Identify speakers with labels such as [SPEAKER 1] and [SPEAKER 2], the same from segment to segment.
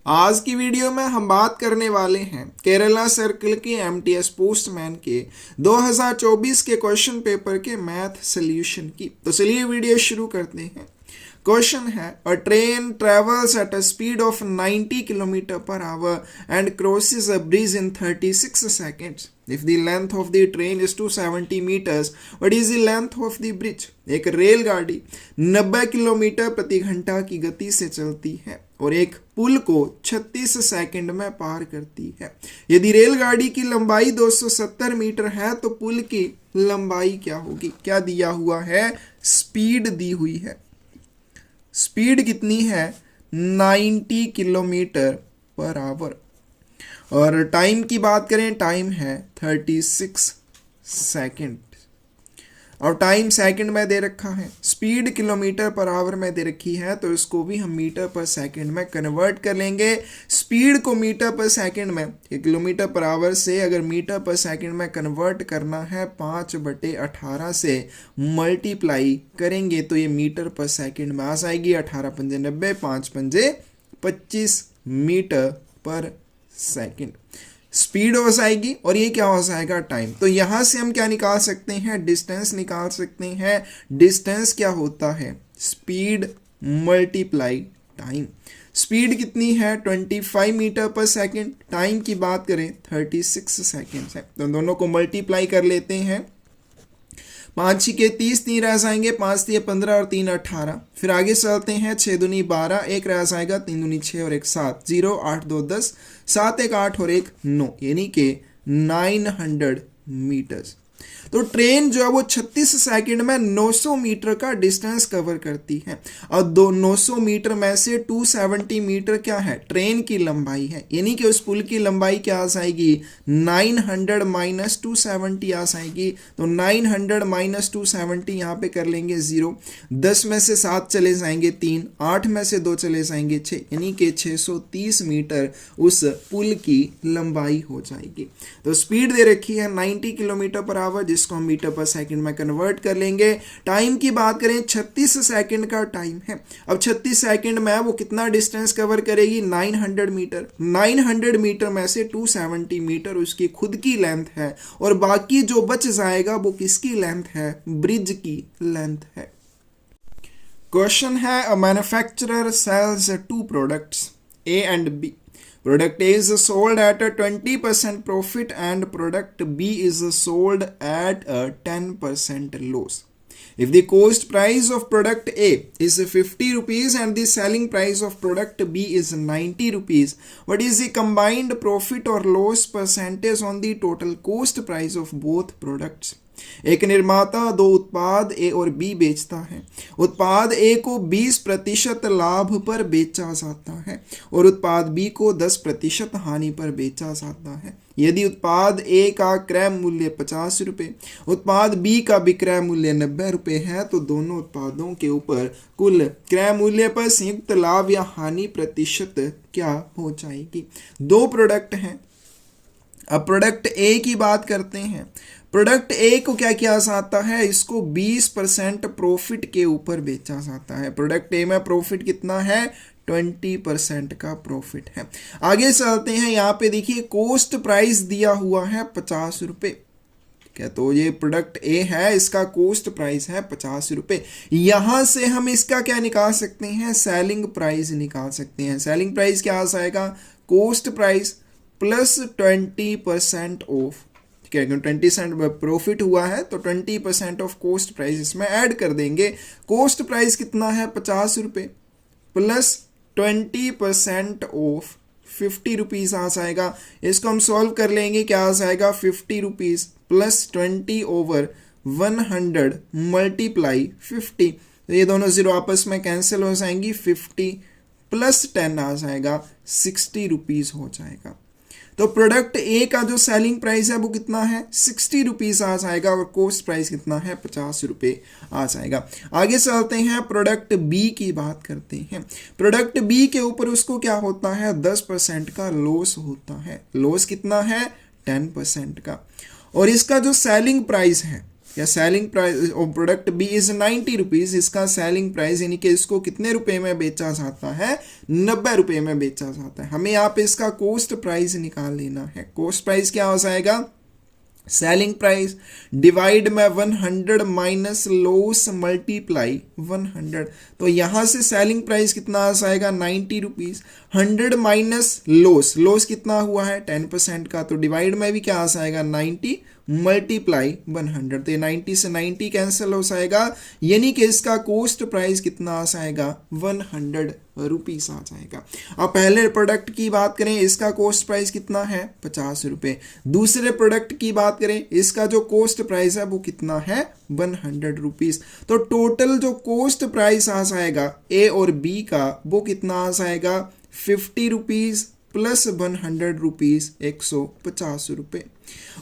[SPEAKER 1] आज की वीडियो में हम बात करने वाले हैं केरला सर्कल के एमटीएस पोस्टमैन के 2024 के क्वेश्चन पेपर के मैथ सॉल्यूशन की। तो चलिए वीडियो शुरू करते हैं। क्वेश्चन है, अ train travels at a speed of 90 kilometre per hour and crosses a bridge in 36 seconds. If the length of the train is 270 meters, what is the length of the bridge? एक रेलगाड़ी 90 kilometre प्रति घंटा की गति से चलती है और एक पुल को 36 सेकंड में पार करती है। यदि रेलगाड़ी की लंबाई 270 मीटर है तो पुल की लंबाई क्या होगी? क्या दिया हुआ है? स्पीड दी हुई है। स्पीड कितनी है? 90 किलोमीटर पर आवर। और टाइम की बात करें, टाइम है 36 सेकंड और टाइम सेकंड में दे रखा है। स्पीड किलोमीटर पर आवर में दे रखी है तो इसको भी हम मीटर पर सेकंड में कन्वर्ट कर लेंगे। स्पीड को मीटर पर सेकंड में, किलोमीटर पर आवर से अगर मीटर पर सेकंड में कन्वर्ट करना है 5/18 से मल्टीप्लाई करेंगे तो ये मीटर पर सेकंड में आ जाएगी। 18 पंजे 90, 5 पंजे 25 मीटर पर सेकंड स्पीड हो जाएगी और ये क्या हो जाएगा? टाइम। तो यहां से हम क्या निकाल सकते हैं? डिस्टेंस निकाल सकते हैं। डिस्टेंस क्या होता है? Speed multiply time. स्पीड कितनी है? 25 मीटर पर सेकंड। टाइम की बात करें 36 सेकंड है, तो दोनों को मल्टीप्लाई कर लेते हैं। 5 6 30, 3 रह जाएंगे, 5 3 15 और 3 18। फिर आगे चलते हैं, 6 दूनी 12, 1 रह जाएगा, 3 दूनी 6 और 1 7, 0 8 2 10, 7 1 8 और 1 9, यानी कि 900 मीटर्स। तो ट्रेन जो है वो 36 सेकंड में 900 मीटर का डिस्टेंस कवर करती है और 900 मीटर में से 270 मीटर क्या है? ट्रेन की लंबाई है, यानी कि उस पुल की लंबाई क्या आ जाएगी? 900 माइनस 270 आ जाएगी। तो 900 माइनस 270 यहाँ पे कर लेंगे 0। 10 में से 7 चले जाएंगे 3, 8 में से 2 चले जाएंगे 6, यानी कि 630 मीटर उस पुल की लंबाई हो जाएगी। तो स्पीड दे रखी है 90 किलोमीटर पर आवर, जिसको हम मीटर पर सेकंड में कन्वर्ट कर लेंगे। टाइम की बात करें, 36 सेकंड का टाइम है। अब 36 सेकंड में वो कितना डिस्टेंस कवर करेगी? 900 मीटर। 900 मीटर में से 270 मीटर उसकी खुद की लेंथ है और बाकी जो बच जाएगा वो किसकी लेंथ है? ब्रिज की लेंथ है। क्वेश्चन है, a manufacturer sells 2 products A and B. Product A is sold at a 20% profit and product B is sold at a 10% loss. If the cost price of product A is 50 rupees and the selling price of product B is 90 rupees, what is the combined profit or loss percentage on the total cost price of both products? एक निर्माता 2 उत्पाद ए और B बेचता है। उत्पाद ए को 20% लाभ पर बेचा जाता है और उत्पाद बी को 10% हानि पर बेचा जाता है। यदि उत्पाद ए का क्रय मूल्य 50 रुपये, उत्पाद बी का विक्रय मूल्य 90 रुपये है तो दोनों उत्पादों के ऊपर कुल क्रय मूल्य पर संयुक्त लाभ या हानि प्रतिशत क्या हो जाएगी? 2 प्रोडक्ट हैं। अब प्रोडक्ट ए की बात करते हैं। प्रोडक्ट ए को क्या किया जाता है? इसको 20% प्रॉफिट के ऊपर बेचा जाता है। प्रोडक्ट ए में प्रॉफिट कितना है? 20% का प्रॉफिट है। आगे चलते हैं, यहाँ पे देखिए कॉस्ट प्राइस दिया हुआ है 50 रुपये। क्या तो ये प्रोडक्ट ए है, इसका कॉस्ट प्राइस है 50 रुपये। यहां से हम इसका क्या निकाल सकते हैं? सेलिंग प्राइस निकाल सकते हैं। सेलिंग प्राइस क्या आ जाएगा? Cost price plus 20% of. ठीक है, 20% प्रॉफिट हुआ है तो 20% ऑफ कॉस्ट प्राइस इसमें ऐड कर देंगे। कॉस्ट प्राइस कितना है? 50 रुपये प्लस 20% ऑफ 50 रुपीज़ आ जाएगा। इसको हम सॉल्व कर लेंगे, क्या आ जाएगा? 50 रुपीज़ प्लस 20 ओवर 100 मल्टीप्लाई 50। तो ये दोनों जीरो आपस में कैंसिल हो जाएंगी। 50 प्लस 10 आ जाएगा, 60 रुपीज़ हो जाएगा। तो प्रोडक्ट ए का जो सेलिंग प्राइस है वो कितना है? 60 रुपीज़ आ जाएगा और कॉस्ट प्राइस कितना है? 50 रुपये आ जाएगा। आगे चलते हैं, प्रोडक्ट बी की बात करते हैं। प्रोडक्ट बी के ऊपर उसको क्या होता है? 10% का लॉस होता है। लॉस कितना है? 10% का। और इसका जो सेलिंग प्राइस है या selling price of product B is 90 rupees, इसका सेलिंग प्राइस यानी कि इसको कितने रुपए में बेचा जाता है, 90 रुपए में बेचा जाता है। हमें यहाँ पे इसका कॉस्ट प्राइस निकाल लेना है। कॉस्ट प्राइस क्या हो जाएगा, सेलिंग प्राइस डिवाइड में 100 माइनस लॉस मल्टीप्लाई 100। तो यहाँ से सेलिंग प्राइस कितना आ जाएगा 90 रुपीज़, 100 माइनस लॉस, लॉस कितना हुआ है 10% का, तो डिवाइड में भी क्या आ जाएगा 90 मल्टीप्लाई 100। तो 90 से 90 कैंसिल हो जाएगा, यानी कि इसका कॉस्ट प्राइस कितना आ जाएगा 100 रुपीज़ आ जाएगा। अब पहले प्रोडक्ट की बात करें, इसका कॉस्ट प्राइस कितना है 50 रुपये। दूसरे प्रोडक्ट की बात करें, इसका जो कॉस्ट प्राइस है वो कितना है 100 रुपीज़। तो टोटल जो कॉस्ट प्राइस आ जाएगा ए और बी का वो कितना आ जाएगा 50 रुपीज़ प्लस 100 रुपीज़ 150 रुपये।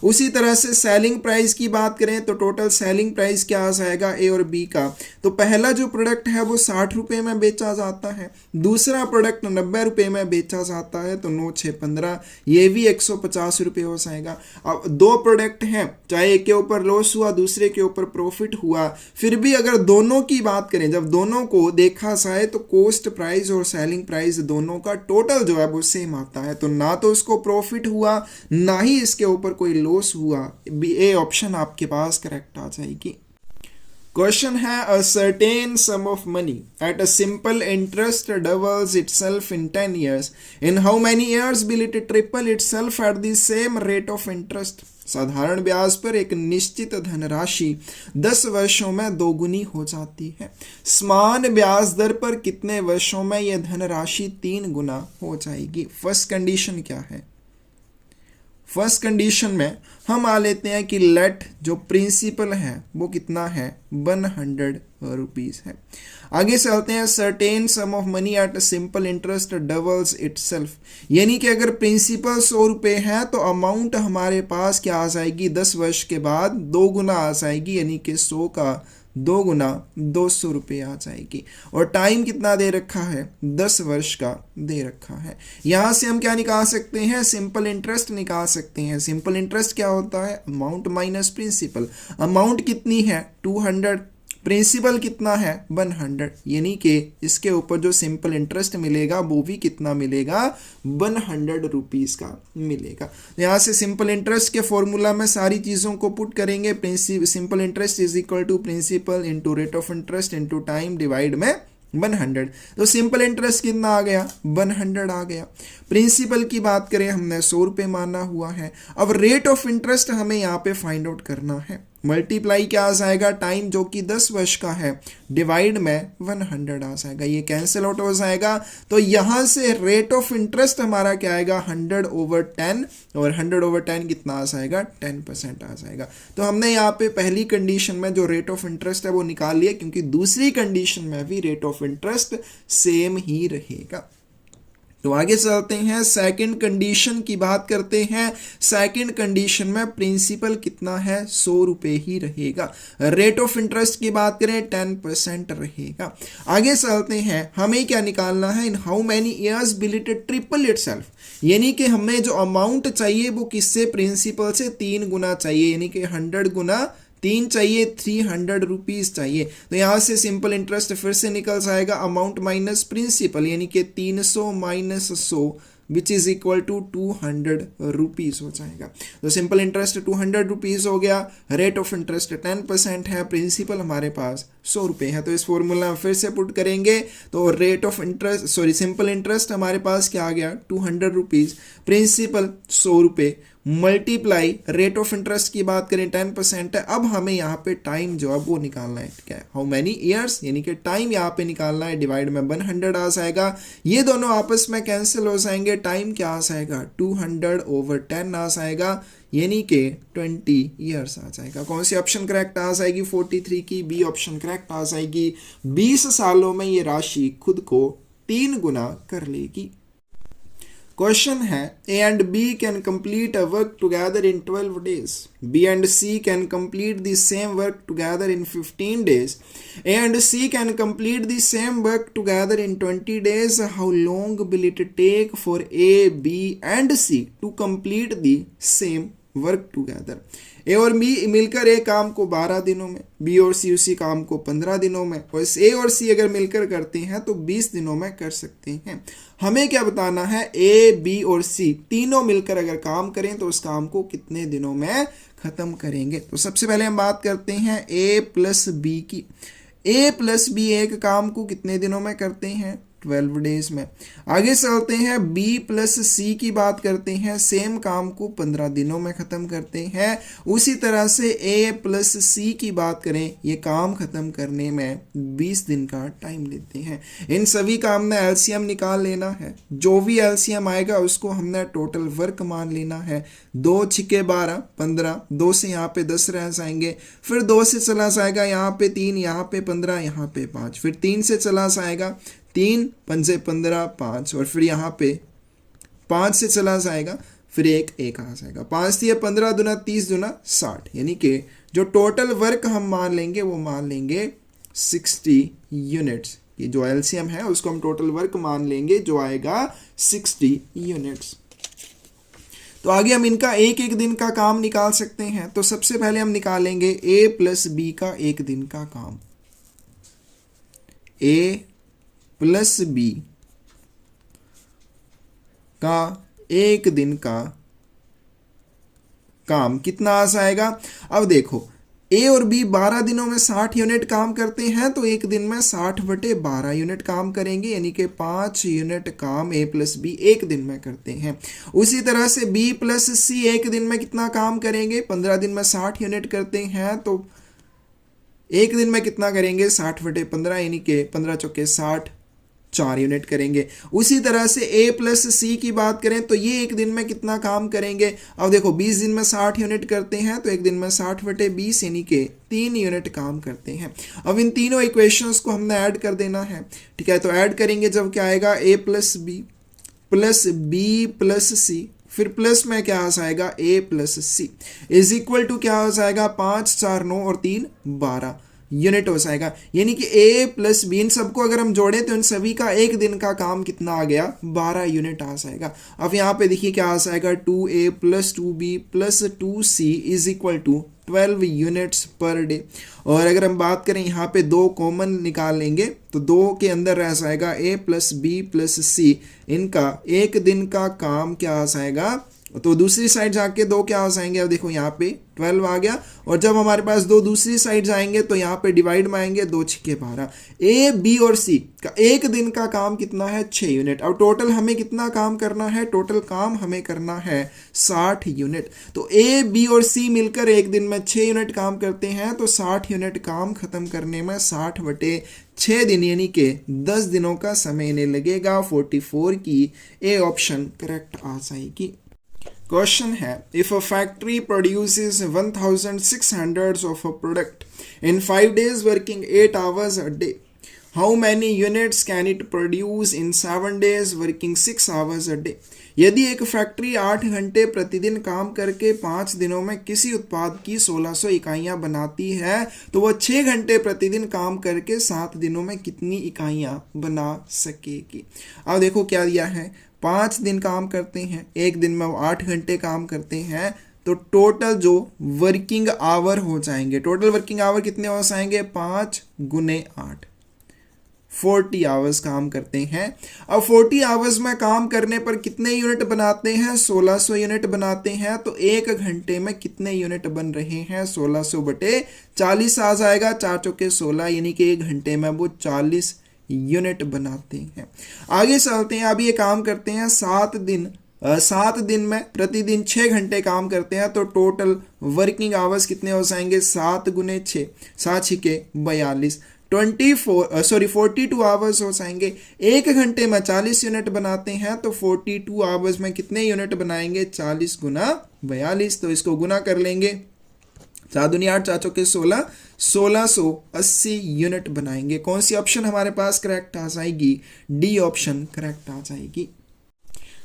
[SPEAKER 1] उसी तरह से सेलिंग प्राइस की बात करें तो टोटल सेलिंग प्राइस क्या आ जाएगा ए और बी का, तो पहला जो प्रोडक्ट है वो 60 रुपये में बेचा जाता है, दूसरा प्रोडक्ट 90 रुपये में बेचा जाता है, तो 9 6 15 ये भी 150 रुपये हो जाएगा। अब दो प्रोडक्ट हैं, चाहे एक के ऊपर लॉस हुआ दूसरे के ऊपर प्रॉफिट हुआ, फिर भी अगर दोनों की बात करें, जब दोनों को देखा जाए तो कॉस्ट प्राइस और सेलिंग प्राइस दोनों का टोटल जो है वो सेम आता है। तो ना तो इसको प्रॉफिट हुआ ना ही इसके ऊपर कोई लॉस हुआ, बी ए ऑप्शन आपके पास करेक्ट आ जाएगी। क्वेश्चन है a certain some of money at a simple interest doubles itself in 10 years, in how many years will it triple itself at the same rate of interest. साधारण ब्याज पर एक निश्चित धनराशि 10 वर्षों में दोगुनी हो जाती है, समान ब्याज दर पर कितने वर्षों में यह धनराशि 3 गुना हो जाएगी। फर्स्ट कंडीशन क्या है, फर्स्ट कंडीशन में हम आ लेते हैं कि लेट जो प्रिंसिपल है वो कितना है 100 रुपीज़ है। आगे चलते हैं certain some of money at simple interest doubles itself, यानी कि अगर प्रिंसिपल 100 रुपये है तो अमाउंट हमारे पास क्या आ जाएगी 10 वर्ष के बाद 2 गुना आ जाएगी, यानी कि 100 का 2 गुना 200 रुपये आ जाएगी। और टाइम कितना दे रखा है 10 वर्ष का दे रखा है। यहाँ से हम क्या निकाल सकते हैं, सिंपल इंटरेस्ट निकाल सकते हैं। सिंपल इंटरेस्ट क्या होता है, अमाउंट माइनस प्रिंसिपल। अमाउंट कितनी है 200, प्रिंसिपल कितना है 100, यानी कि इसके ऊपर जो सिंपल इंटरेस्ट मिलेगा वो भी कितना मिलेगा 100 रुपीज़ का मिलेगा। यहाँ से सिंपल इंटरेस्ट के फॉर्मूला में सारी चीज़ों को पुट करेंगे, simple interest is equal to principal into rate of interest into time divide में 100। तो सिंपल इंटरेस्ट कितना आ गया 100 आ गया। प्रिंसिपल की बात करें हमने 100 रुपये माना हुआ है। अब रेट ऑफ इंटरेस्ट हमें यहाँ पे फाइंड आउट करना है, मल्टीप्लाई क्या आ जाएगा टाइम जो कि 10 वर्ष का है डिवाइड में 100 आ जाएगा, ये कैंसिल आउट हो जाएगा। तो यहाँ से रेट ऑफ इंटरेस्ट हमारा क्या आएगा 100/10, और 100/10 कितना आ जाएगा 10% आ जाएगा। तो हमने यहाँ पे पहली कंडीशन में जो रेट ऑफ इंटरेस्ट है वो निकाल लिया, क्योंकि दूसरी कंडीशन में भी रेट ऑफ इंटरेस्ट सेम ही रहेगा। तो आगे चलते हैं, सेकंड कंडीशन की बात करते हैं। सेकंड कंडीशन में प्रिंसिपल कितना है 100 रुपये ही रहेगा। रेट ऑफ इंटरेस्ट की बात करें 10% रहेगा। आगे चलते हैं, हमें क्या निकालना है, in how many years will it triple itself, यानी कि हमें जो अमाउंट चाहिए वो किससे, प्रिंसिपल से 3 गुना चाहिए, यानी कि 100 गुना 3 चाहिए, 300 रुपीज़ चाहिए। तो यहाँ से सिंपल इंटरेस्ट फिर से निकल जाएगा, अमाउंट माइनस प्रिंसिपल, यानी कि 300 minus 100 which is equal to 200 rupees हो जाएगा। तो सिंपल इंटरेस्ट 200 रुपीज़ हो गया, रेट ऑफ इंटरेस्ट 10% है, प्रिंसिपल हमारे पास 100 रुपये है। तो इस फॉर्मूला में फिर से पुट करेंगे तो rate of interest simple interest हमारे पास क्या आ गया 200 रुपीज़, प्रिंसिपल 100 रुपये, मल्टीप्लाई रेट ऑफ इंटरेस्ट की बात करें 10% है। अब हमें यहाँ पे टाइम जो है वो निकालना है, क्या है हाउ मैनी ईयर्स, यानी कि टाइम यहाँ पे निकालना है, डिवाइड में 100 आ जाएगा। ये दोनों आपस में कैंसिल हो जाएंगे, टाइम क्या आ जाएगा 200/10 आ जाएगा, यानी कि 20 ईयर्स आ जाएगा। कौन सी ऑप्शन करेक्ट आ जाएगी 43 की, बी ऑप्शन करेक्ट आ जाएगी। 20 सालों में ये राशि खुद को 3 गुना कर लेगी। क्वेश्चन है, A and B can complete a work together in 12 days, B and C can complete the same work together in 15 days, A and C can complete the same work together in 20 days, how long will it take for A B and C to complete the same work together. A और B मिलकर एक काम को 12 दिनों में, B और सी उसी काम को 15 दिनों में, और ए और सी अगर मिलकर करते हैं तो 20 दिनों में कर सकते हैं। हमें क्या बताना है, ए बी और सी तीनों मिलकर अगर काम करें तो उस काम को कितने दिनों में खत्म करेंगे। तो सबसे पहले हम बात करते हैं ए प्लस बी की। ए प्लस बी एक काम को कितने दिनों में करते हैं, 12 डेज में। आगे चलते हैं, बी प्लस सी की बात करते हैं, सेम काम को 15 दिनों में खत्म करते हैं। उसी तरह से ए प्लस सी की बात करें, ये काम खत्म करने में 20 दिन का टाइम लेते हैं। इन सभी का हमने एलसीएम निकाल लेना है। जो भी एलसीएम आएगा उसको हमने टोटल वर्क मान लेना है। 2 छिके 12, 15, 2 से यहाँ पे 10 रह जाएंगे, फिर 2 से चला जाएगा यहाँ पे 3, यहाँ पे 15, यहाँ पे 5, फिर 3 से चला जाएगा 3, 5 से 15, 5, और फिर यहाँ पे 5 से चला जाएगा, फिर एक आ जाएगा। 5 से 15 दूना 30 दूना 60, यानी कि जो टोटल वर्क हम मान लेंगे वो मान लेंगे 60 यूनिट्स। ये जो एलसीएम है उसको हम टोटल वर्क मान लेंगे, जो आएगा 60 यूनिट्स। तो आगे हम इनका एक एक दिन का काम निकाल सकते हैं। तो सबसे पहले हम निकालेंगे ए प्लस बी का एक दिन का काम। ए प्लस बी का एक दिन का काम कितना आ जाएगा। अब देखो, ए और बी 12 दिनों में 60 यूनिट काम करते हैं, तो एक दिन में 60/12 यूनिट काम करेंगे, यानी कि 5 यूनिट काम ए प्लस बी एक दिन में करते हैं। उसी तरह से बी प्लस सी एक दिन में कितना काम करेंगे, 15 दिन में 60 यूनिट करते हैं, तो एक दिन में कितना करेंगे, 60/15, यानी कि 15 चौके 60, 4 यूनिट करेंगे। उसी तरह से ए प्लस सी की बात करें तो ये एक दिन में कितना काम करेंगे। अब देखो 20 दिन में 60 यूनिट करते हैं, तो एक दिन में 60/20, यानी कि 3 यूनिट काम करते हैं। अब इन तीनों इक्वेशंस को हमने ऐड कर देना है, ठीक है। तो ऐड करेंगे जब क्या आएगा, A plus B plus C, फिर प्लस में क्या आ जाएगा, A plus C is equal to क्या हो जाएगा, 5, 4, 9 और 3, 12 यूनिट हो जाएगा। यानी कि ए प्लस बी इन सबको अगर हम जोड़ें तो इन सभी का एक दिन का काम कितना आ गया, 12 यूनिट आ जाएगा। अब यहाँ पे देखिए क्या आ जाएगा, 2a plus 2b plus 2c is equal to 12 units per day. और अगर हम बात करें यहाँ पे 2 कॉमन निकाल लेंगे तो 2 के अंदर रह जाएगा a प्लस बी प्लस सी, इनका एक दिन का काम क्या आ जाएगा। तो दूसरी साइड जाके 2 क्या आ जाएंगे, अब देखो यहाँ पे 12 आ गया, और जब हमारे पास 2 दूसरी साइड जाएंगे तो यहाँ पे डिवाइड में आएंगे, 2 छिके 12। ए बी और सी का एक दिन का काम कितना है, 6 यूनिट। अब टोटल हमें कितना काम करना है, टोटल काम हमें करना है 60 यूनिट। तो ए बी और सी मिलकर एक दिन में 6 यूनिट काम करते हैं, तो 60 यूनिट काम खत्म करने में 60/6 दिन यानी कि 10 दिनों का समय इन्हें लगेगा। 44 की ए ऑप्शन करेक्ट आ जाएगी। क्वेश्चन है, if a factory produces 1600 of a product in 5 days working 8 hours a day, how many units can it produce in 7 days working 6 hours a day। यदि एक फैक्ट्री 8 घंटे प्रतिदिन काम करके 5 दिनों में किसी उत्पाद की 1600 इकाइयां बनाती है, तो वह 6 घंटे प्रतिदिन काम करके 7 दिनों में कितनी इकाइयां बना सकेगी। अब देखो क्या दिया है, 5 दिन काम करते हैं, एक दिन में वो 8 घंटे काम करते हैं, तो टोटल जो वर्किंग आवर हो जाएंगे, टोटल वर्किंग आवर कितने हो जाएंगे, 5 × 8, 40 आवर्स काम करते हैं। अब 40 आवर्स में काम करने पर कितने यूनिट बनाते हैं, 1600 यूनिट बनाते हैं। तो एक घंटे में कितने यूनिट बन रहे हैं, 1600/40 आ जाएगा, 4 चौके 16, यानी कि एक घंटे में वो 40 यूनिट बनाते हैं। आगे चलते हैं, अब ये काम करते हैं 7 दिन में प्रतिदिन 6 घंटे काम करते हैं, तो टोटल वर्किंग आवर्स कितने हो जाएंगे, 7 × 6, 7 छिके 42, 42 आवर्स हो जाएंगे। एक घंटे में 40 यूनिट बनाते हैं, तो 42 आवर्स में कितने यूनिट बनाएंगे, 40 × 42। तो इसको गुना कर लेंगे, 4 दूनी 8, 4 चौके 16, 1680 यूनिट बनाएंगे। कौन सी ऑप्शन हमारे पास करेक्ट आ जाएगी, डी ऑप्शन करेक्ट आ जाएगी।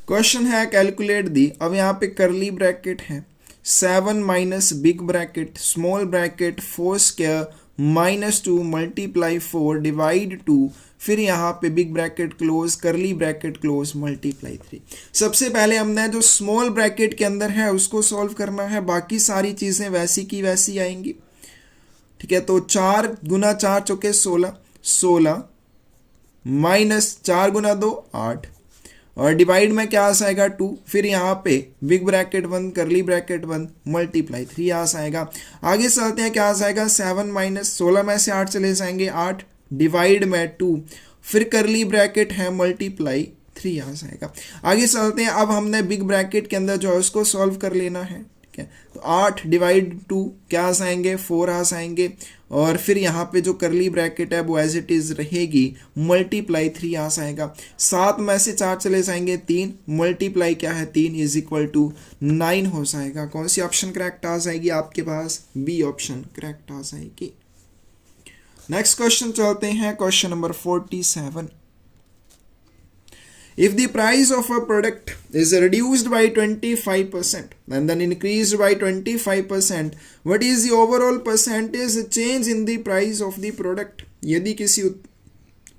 [SPEAKER 1] क्वेश्चन है, कैलकुलेट दी। अब यहाँ पे करली ब्रैकेट है, 7 minus big bracket small bracket 4² -2 × 4 divide 2 फिर यहाँ पे बिग ब्रैकेट क्लोज, करली ब्रैकेट क्लोज, मल्टीप्लाई 3। सबसे पहले हमने जो स्मॉल ब्रैकेट के अंदर है उसको सॉल्व करना है, बाकी सारी चीज़ें वैसी की वैसी आएंगी। ठीक है, तो 4 गुना 4 चौके 16, 16 माइनस 4 गुना 2 8, और डिवाइड में क्या आ जाएगा 2, फिर यहाँ पे बिग ब्रैकेट 1, करली ब्रैकेट 1, मल्टीप्लाई 3 आ जाएगा। आगे चलते हैं, क्या आ जाएगा 7 माइनस 16 में से 8 चले जाएंगे 8, डिवाइड में 2, फिर करली ब्रैकेट है मल्टीप्लाई 3 आ जाएगा। आगे चलते हैं, अब हमने बिग ब्रैकेट के अंदर जो है उसको सॉल्व कर लेना है। ठीक है, तो 8 डिवाइड 2 क्या आ जाएंगे 4 आ जाएंगे, और फिर यहाँ पे जो करली ब्रैकेट है वो एज इट इज रहेगी, मल्टीप्लाई 3 आ जाएगा। 7 में से 4 चले जाएंगे 3, मल्टीप्लाई क्या है 3 इज इक्वल टू 9 हो जाएगा। कौन सी ऑप्शन करेक्ट आ जाएगी आपके पास? बी ऑप्शन करेक्ट आ जाएगी। नेक्स्ट क्वेश्चन चलते हैं, question number 47। If the price of a product is reduced by 25% and then increased by 25%, what is the overall percentage change in the price of the product? यदि किसी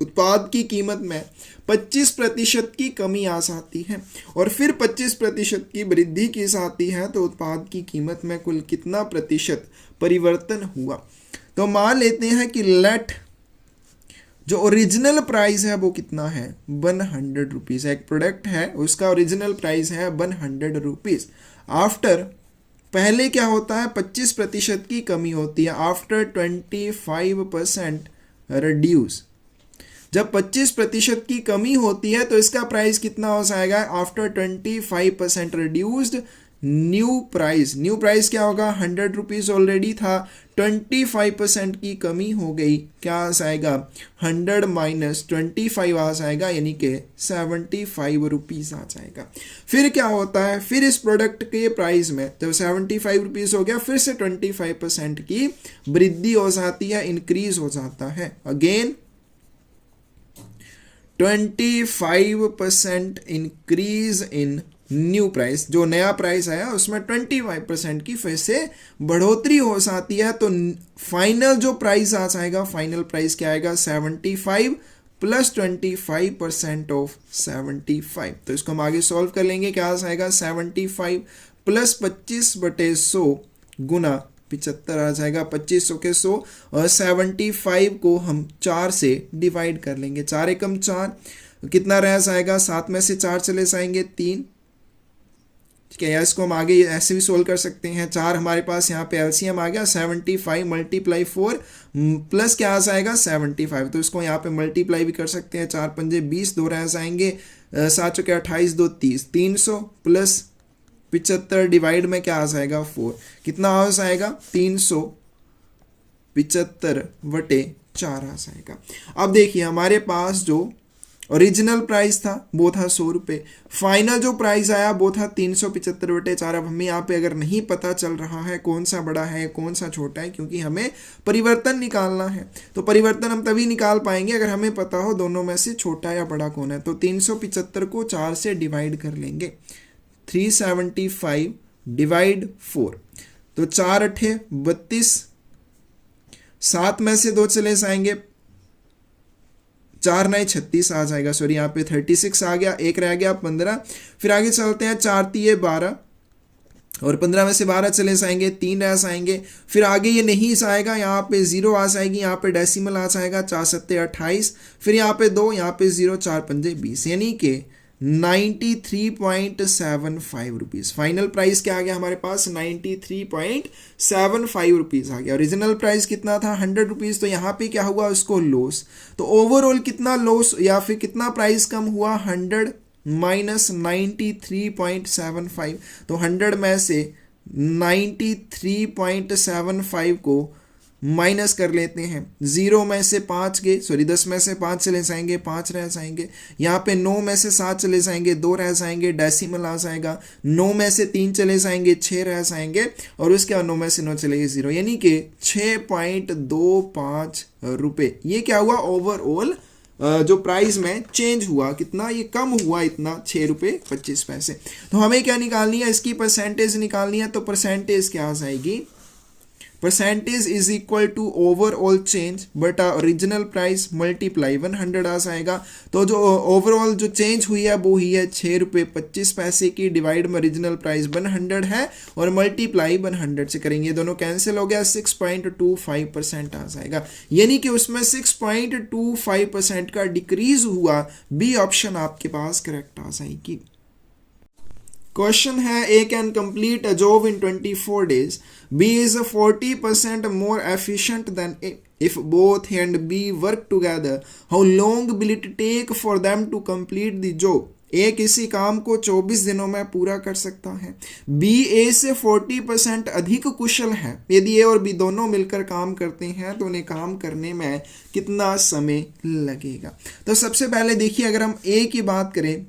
[SPEAKER 1] उत्पाद की कीमत में 25% की कमी आ जाती है और फिर 25% की वृद्धि की जाती है, तो उत्पाद की कीमत में कुल कितना प्रतिशत परिवर्तन हुआ? तो मान लेते हैं कि लेट जो ओरिजिनल प्राइस है वो कितना है 100 रुपीज़। एक प्रोडक्ट है उसका ओरिजिनल प्राइस है 100 रुपीज़। आफ्टर पहले क्या होता है 25% की कमी होती है, आफ्टर 25% रिड्यूस। जब 25% की कमी होती है तो इसका प्राइस कितना हो जाएगा? आफ्टर 25% रिड्यूस्ड न्यू प्राइस क्या होगा? 100 रुपीज़ ऑलरेडी था, 25% की कमी हो गई, क्या आ जाएगा 100 माइनस 25 आ जाएगा, यानी कि 75 रुपीज़ आ जाएगा। फिर क्या होता है, फिर इस प्रोडक्ट के प्राइस में जब 75 रुपीज़ हो गया, फिर से 25% की वृद्धि हो जाती है, इंक्रीज हो जाता है। Again 25% increase in new price, जो नया प्राइस आया उसमें 25% की फिर से बढ़ोतरी हो जाती है, तो फाइनल जो प्राइस आ जाएगा, फाइनल प्राइस क्या आएगा 75 प्लस 25% ऑफ 75। तो इसको हम आगे सॉल्व कर लेंगे, क्या आ जाएगा 75 प्लस 25/100 गुना 75 आ जाएगा, 2500 के 100, और 75 को हम 4 से डिवाइड कर लेंगे, 4 एकम 4, कितना रह जाएगा 7 में से 4 चले जाएंगे 3। ठीक है, इसको हम आगे ऐसे भी सोल्व कर सकते हैं। 4 हमारे पास यहाँ पे एलसीएम आ गया, 75 मल्टीप्लाई 4 प्लस क्या आ जाएगा 75, तो इसको यहाँ पे मल्टीप्लाई भी कर सकते हैं, 4 पंजे 20, 2 रह जाएंगे, 7 चौके 28, 2 30, 300 प्लस 75 डिवाइड में क्या आ जाएगा 4, कितना आ जाएगा 375/4 आ जाएगा। अब देखिए हमारे पास जो ओरिजिनल प्राइस था वो था 100 रुपये, फाइनल जो प्राइस आया वो था 375/4। अब हमें यहाँ पे अगर नहीं पता चल रहा है कौन सा बड़ा है कौन सा छोटा है, क्योंकि हमें परिवर्तन निकालना है, तो परिवर्तन हम तभी निकाल पाएंगे अगर हमें पता हो दोनों में से छोटा या बड़ा कौन है। तो 375 को 4 से डिवाइड कर लेंगे, 375 डिवाइड 4, तो 4 8 32, 7 में से 2 चले जाएंगे, 4 9 36 आ जाएगा, सॉरी यहाँ पे 36 आ गया, 1 रह गया 15। फिर आगे चलते हैं, 4 3 12, और 15 में से 12 चले जाएंगे, 3 रह जाएंगे। फिर आगे ये नहीं आएगा, यहाँ पे 0 आ जाएगी, यहाँ पे डेसिमल आ जाएगा, 4 7 28, फिर यहाँ पे 2, यहाँ पे 0, 4 पंजे 20, यानी कि 93.75 रुपीज़। फाइनल प्राइस क्या आ गया हमारे पास 93.75 रुपीज़ आ गया। ओरिजिनल प्राइस कितना था 100 रुपीज़, तो यहाँ पे क्या हुआ उसको लॉस, तो ओवरऑल कितना लॉस या फिर कितना प्राइस कम हुआ 100 माइनस 93.75, तो 100 में से 93.75 को माइनस कर लेते हैं, 0 में से 5 गए, सॉरी 10 में से 5 चले जाएंगे, 5 रह जाएंगे, यहाँ पे 9 में से 7 चले जाएंगे, 2 रह जाएंगे, डेसिमल आ जाएगा, 9 में से 3 चले जाएंगे, 6 रह जाएंगे, और उसके बाद 9 में से 9 चलेंगे 0, यानी कि 6.25 रुपये। ये क्या हुआ ओवरऑल जो प्राइस में चेंज हुआ, कितना ये कम हुआ, इतना 6 रुपये 25 पैसे। तो हमें क्या निकालनी है, इसकी परसेंटेज निकालनी है, तो परसेंटेज क्या आ जाएगी percentage is equal to overall change बटा ओरिजिनल प्राइस मल्टीप्लाई 100 आ जाएगा। तो जो ओवरऑल जो चेंज हुई है वो हुई है 6 रुपये 25 पैसे की, डिवाइड में ओरिजिनल प्राइस 100 है और मल्टीप्लाई 100 से करेंगे, दोनों कैंसिल हो गया, 6.25% आ जाएगा। यानी कि उसमें 6.25% का डिक्रीज हुआ। बी ऑप्शन आपके पास करेक्ट आ जाएगी। क्वेश्चन है A can complete a job in 24 days, B is 40% more efficient than A, if both A and B work together how long will it take for them to complete the job. A किसी काम को 24 दिनों में पूरा कर सकता है, B ए से 40% अधिक कुशल है, यदि ए और बी दोनों मिलकर काम करते हैं तो उन्हें काम करने में कितना समय लगेगा। तो सबसे पहले देखिए, अगर हम ए की बात करें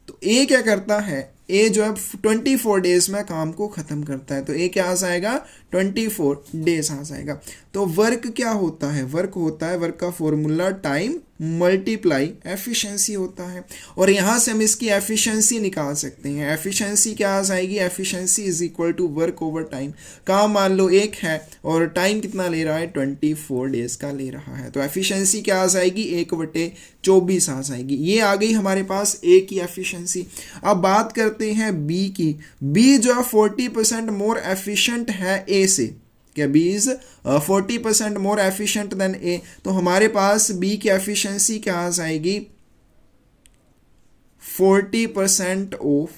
[SPEAKER 1] तो ए क्या करता है, ए जो है 24 डेज में काम को ख़त्म करता है, तो ए क्या आ जाएगा 24 डेज आ जाएगा। तो वर्क क्या होता है, वर्क होता है, वर्क का फॉर्मूला टाइम मल्टीप्लाई एफिशिएंसी होता है, और यहाँ से हम इसकी एफिशिएंसी निकाल सकते हैं। एफिशिएंसी क्या आ जाएगी, efficiency is equal to work over time. काम मान लो 1 है और टाइम कितना ले रहा है 24 डेज का ले रहा है, तो एफिशिएंसी क्या आ जाएगी 1/24 आ जाएगी। ये आ गई हमारे पास ए की एफिशिएंसी। अब बात करते हैं बी की। बी जो है 40% मोर एफिशिएंट है ए से, क्या B is 40% more efficient than A, तो हमारे पास बी की एफिशिएंसी क्या आ जाएगी 40% of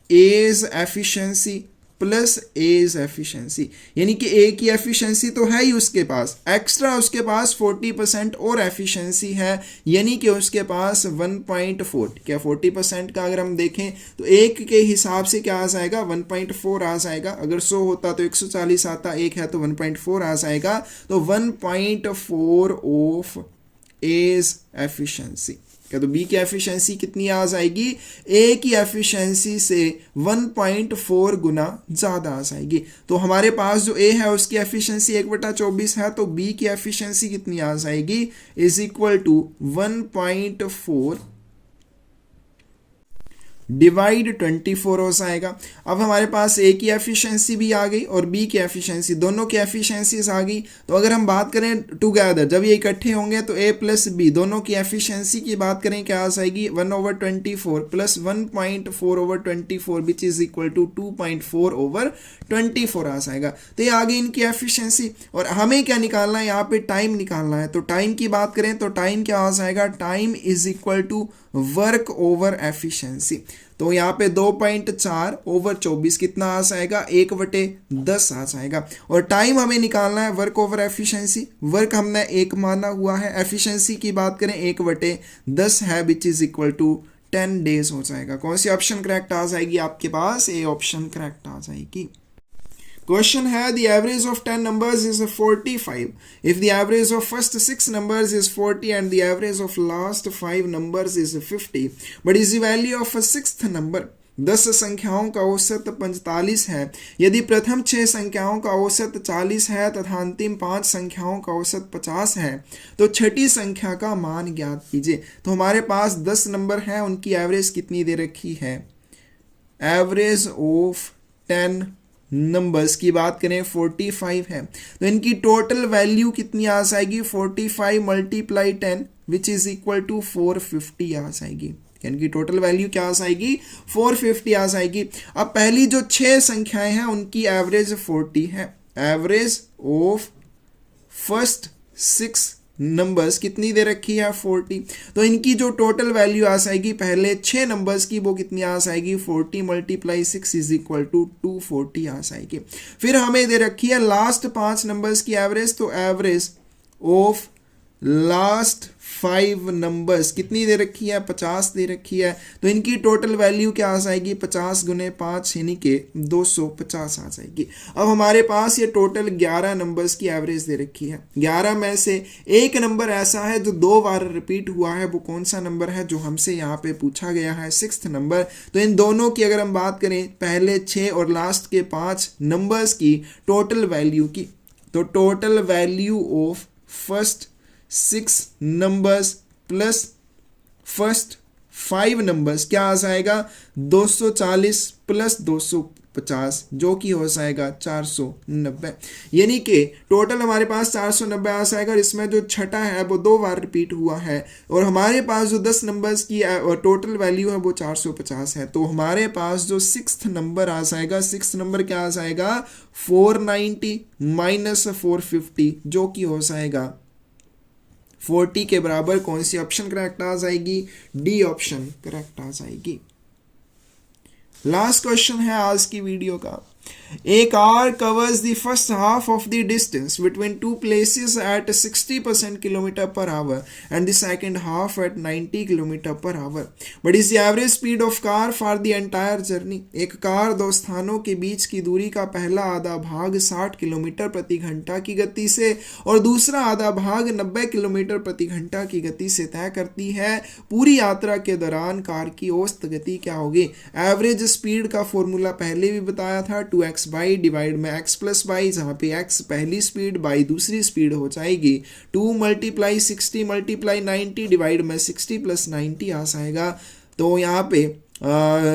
[SPEAKER 1] A's efficiency plus A's efficiency, यानी कि ए की एफिशिएंसी तो है ही उसके पास, एक्स्ट्रा उसके पास 40% और एफिशिएंसी है, यानी कि उसके पास 1.4, क्या 40% का अगर हम देखें तो एक के हिसाब से क्या आ जाएगा 1.4 आ जाएगा। अगर 100 होता तो 140 आता, एक है तो 1.4 आ जाएगा, तो 1.4 ऑफ एज एफिशिएंसी। क्या तो बी की एफिशिएंसी कितनी आ जाएगी, ए की एफिशिएंसी से 1.4 गुना ज़्यादा आ जाएगी। तो हमारे पास जो ए है उसकी एफिशिएंसी 1/24 है, तो बी की एफिशिएंसी कितनी आ जाएगी इज इक्वल टू 1.4 डिवाइड 24 हो जाएगा। अब हमारे पास ए की एफिशिएंसी भी आ गई और बी की एफिशिएंसी, दोनों की एफिशिएंसीज आ गई। तो अगर हम बात करें टुगेदर, जब ये इकट्ठे होंगे तो ए प्लस बी दोनों की एफिशिएंसी की बात करें क्या आ जाएगी 1/24 plus 1.4/24 which is equal to 2.4/24 आ जाएगा। तो ये आ गई इनकी एफिशिएंसी, और हमें क्या निकालना है, यहाँ पे टाइम निकालना है। तो टाइम की बात करें तो टाइम क्या आ जाएगा, time is equal to work over efficiency. तो यहाँ पे 2.4/24 कितना आ जाएगा 1/10 आ जाएगा, और टाइम हमें निकालना है वर्क ओवर एफिशिएंसी। वर्क हमने 1 माना हुआ है, एफिशिएंसी की बात करें 1/10 है which is equal to 10 days हो जाएगा। कौन सी ऑप्शन करेक्ट आ जाएगी आपके पास, ए ऑप्शन करेक्ट आ जाएगी। क्वेश्चन है the average of 10 numbers is 45 if the average of first 6 numbers is 40 and the average of last 5 numbers is 50 but is the value of a sixth number। 10 संख्याओं का औसत 45 है, यदि प्रथम 6 संख्याओं का औसत 40 है तथा अंतिम 5 संख्याओं का औसत 50 है तो छठी संख्या का मान ज्ञात कीजिए। तो हमारे पास 10 नंबर हैं, उनकी एवरेज कितनी दे रखी है, एवरेज ऑफ 10 नंबर्स की बात करें 45 है, तो इनकी टोटल वैल्यू कितनी आ जाएगी 45 multiply 10 which is equal to 450 आ जाएगी। इनकी टोटल वैल्यू क्या आ जाएगी 450 आ जाएगी। अब पहली जो 6 संख्याएं हैं उनकी एवरेज 40 है, एवरेज ऑफ फर्स्ट 6 नंबर्स कितनी दे रखी है 40, तो इनकी जो टोटल वैल्यू आ जाएगी पहले 6 नंबर्स की वो कितनी आ जाएगी 40 मल्टीप्लाई 6 इज इक्वल टू 240 आ जाएगी। फिर हमें दे रखी है लास्ट 5 नंबर्स की एवरेज, तो एवरेज ऑफ लास्ट 5 नंबर्स कितनी दे रखी है 50 दे रखी है, तो इनकी टोटल वैल्यू क्या आ जाएगी 50 गुने 5 यानी कि 250 आ जाएगी। अब हमारे पास ये टोटल 11 नंबर्स की एवरेज दे रखी है, 11 में से एक नंबर ऐसा है जो 2 बार रिपीट हुआ है, वो कौन सा नंबर है जो हमसे यहाँ पे पूछा गया है 6th नंबर। तो इन दोनों की अगर हम बात करें पहले 6 और लास्ट के 5 नंबर्स की टोटल वैल्यू की, तो total value of first 6 numbers plus first 5 numbers क्या आ जाएगा 240 प्लस 200 50 जो कि हो जाएगा 490। यानी कि टोटल हमारे पास 490 आ जाएगा। इसमें जो छठा है वो 2 बार रिपीट हुआ है और हमारे पास जो 10 नंबर्स की टोटल वैल्यू है वो 450 है। तो हमारे पास जो 6th नंबर आ जाएगा, 6th नंबर क्या आ जाएगा 490 माइनस 450 जो कि हो जाएगा 40 के बराबर। कौन सी ऑप्शन करेक्ट आ जाएगी? डी ऑप्शन करेक्ट आ जाएगी। लास्ट क्वेश्चन है आज की वीडियो का। A car covers the first half of the distance between two places at 60% km/h and the second half at 90 km/h. What is the average speed of car for the entire journey? एक car दो स्थानों के बीच की दूरी का पहला आधा भाग 60 किलोमीटर प्रति घंटा की गति से और दूसरा आधा भाग 90 किलोमीटर प्रति घंटा की गति से तय करती है। पूरी यात्रा के दौरान कार की औसत गति क्या होगी? एवरेज स्पीड का फॉर्मूला पहले भी बताया था, 2x बाई डिवाइड में x प्लस बाई, जहाँ पे x पहली स्पीड बाई दूसरी स्पीड हो जाएगी। 2 मल्टीप्लाई 60 मल्टीप्लाई 90 डिवाइड में 60 प्लस 90 आ जाएगा। तो यहाँ पे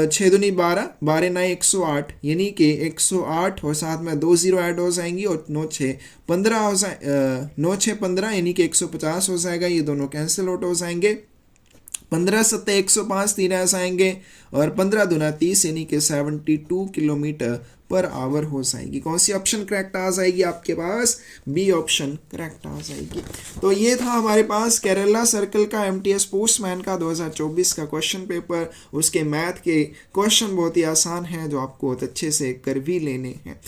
[SPEAKER 1] 6 दूनी 12, 12 9 108 यानी कि 108 और साथ में 2 0 ऐड हो जाएंगी और 9 6 15 हो जाए 9 6 15 यानी कि 150 हो जाएगा। ये दोनों कैंसिल आउट हो जाएंगे। 15 7 105 तीन ऐसे आएंगे और 15 दूना 30 यानी कि 72 किलोमीटर पर आवर हो जाएगी। कौन सी ऑप्शन करेक्ट आ जाएगी आपके पास? बी ऑप्शन करेक्ट आ जाएगी। तो ये था हमारे पास केरला सर्कल का एमटीएस पोस्टमैन का 2024 का क्वेश्चन पेपर। उसके मैथ के क्वेश्चन बहुत ही आसान हैं जो आपको बहुत अच्छे से कर भी लेने हैं।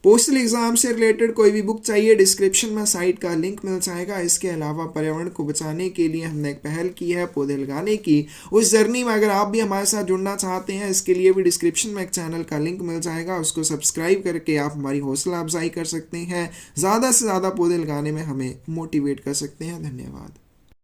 [SPEAKER 1] पोस्टल एग्जाम से रिलेटेड कोई भी बुक चाहिए, डिस्क्रिप्शन में साइट का लिंक मिल जाएगा। इसके अलावा पर्यावरण को बचाने के लिए हमने एक पहल की है पौधे लगाने की। उस जर्नी में अगर आप भी हमारे साथ जुड़ना चाहते हैं, इसके लिए भी डिस्क्रिप्शन में एक चैनल का लिंक मिल जाएगा। उसको सब्सक्राइब करके आप हमारी हौसला अफजाई कर सकते हैं, ज़्यादा से ज़्यादा पौधे लगाने में हमें मोटिवेट कर सकते हैं। धन्यवाद।